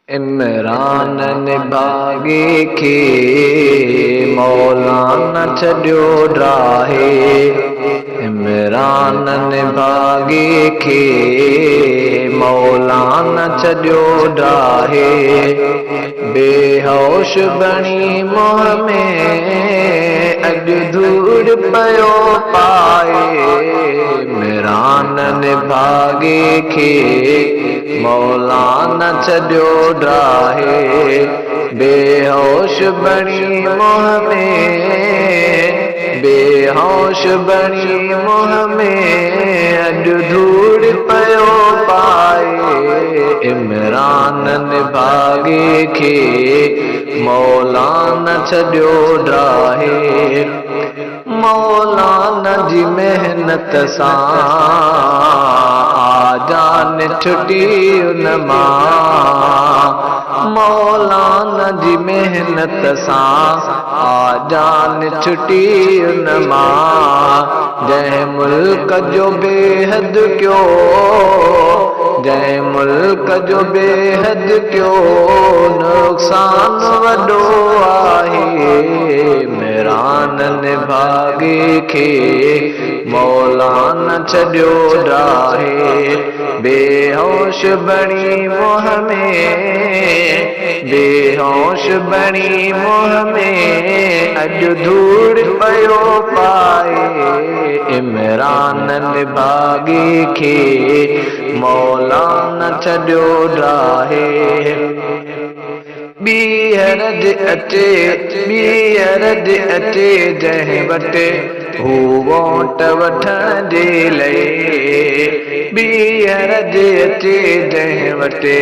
इमरान निभागे खे मौला न छॾियो ड्राहे। इमरान निभागे खे मौला न छॾियो ड्राहे। बेहोश बणी मोह में अॼु धूड़ पयो पाए। इमरान निभागे खे मौला न छॾियो ड्राहे। बेहोश बणी मोह में बेहोश बणी मोह में अॼु धूड़ पयो पाए। इमरान निभागे खे मौला न छॾियो ड्राहे। मौलाना जी मेहनत सां जान छुटी उन मां। मौलाना जी मेहनत सां जान छुटी उन मां। जंहिं मुल्क जो बेहद कयो जंहिं मुल्क जो बेहद कयो नुक़सान वॾो आहे। इमरान निभागे खे मौला न छॾियो ड्राहे। बेहोश बणी मोह में बेहोश बणी मोह में अॼु धूड़ पयो पाए। इमरान निभागे खे मौला न छॾियो ड्राहे। ॿीहर अचे ॿीहर अचे जंहिं वटि हू वोट वठण जे लाइ। ॿीहर अचे जंहिं वटि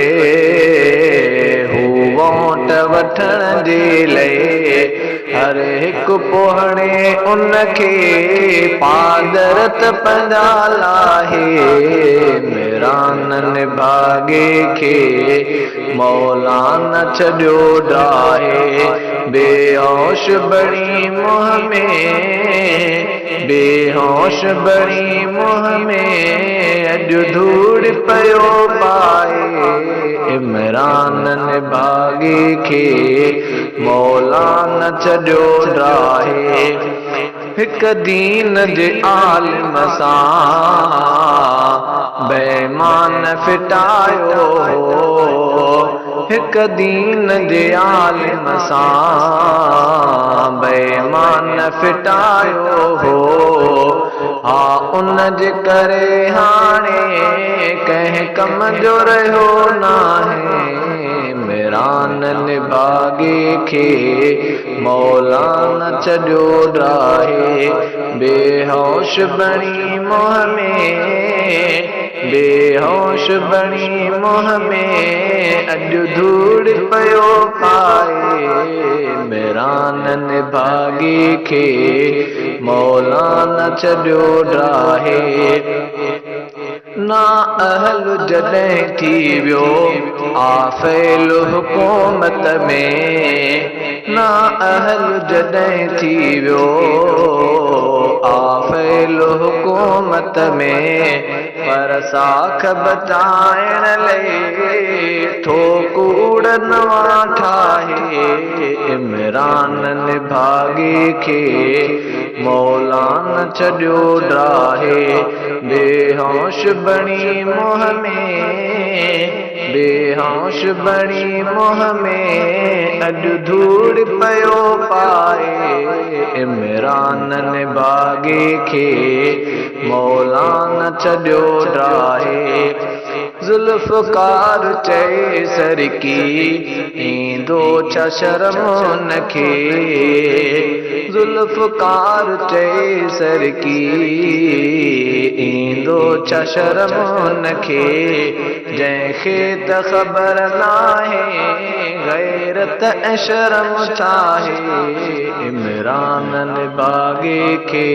हू वोट वठण जे लाइ। हर हिकु पोहणे उनखे पादरत पंहिंजा लाहे। इमरान निभागे खे मौला न छॾियो ड्राहे। बेहोश बणी मोह में बेहोश बणी मोह में अॼु धूड़ पयो पाए। इमरान निभागे खे मौला न छॾियो ड्राहे। हिकु दीन जे आलिम सां बेईमान फिटायो हो। हिकु दीन जे आलिम सां बेईमान फिटायो हो। हा उन जे करे हाणे कंहिं कम जो रहियो नाहे। इमरान निभागे खे मौला न छॾियो ड्राहे। बेहोश बणी मोह में बेहोश बणी मोह में अॼु धूड़ पयो पाए। इमरान निभागे खे मौला न छॾियो ड्राहे। ना अहल जॾहिं थी वियो आफ़ैल हुकूमत में। ना अहल जॾहिं थी वियो आफ़ैल हुकूमत में। पर साख बचाइण लाइ ठोकूड़ नवां ठाहे। इमरान निभागे खे मौला न छॾियो ड्राहे। बेहोश बणी मोह में बेहोश बणी मोह में अॼु धूड़ पयो पाए। इमरान निभागे खे मौला न छॾियो ड्राहे। ज़ुल्फ़कार चए सरकी ईंदो छा शर्म उनखे। ज़ुल्फ़कार चए सरकी ईंदो छा शर्म उनखे। जंहिंखे त ख़बर नाहे गैरत ऐं शर्म छाहे। इमरान निभागे खे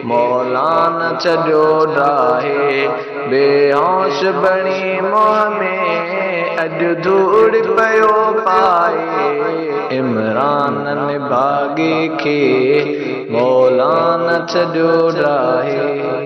मौला न छॾियो ड्राहे। बेहोश बणी मोह में अॼु धूड़ पयो पाए। इमरान निभागे खे मौला न छॾियो ड्राहे।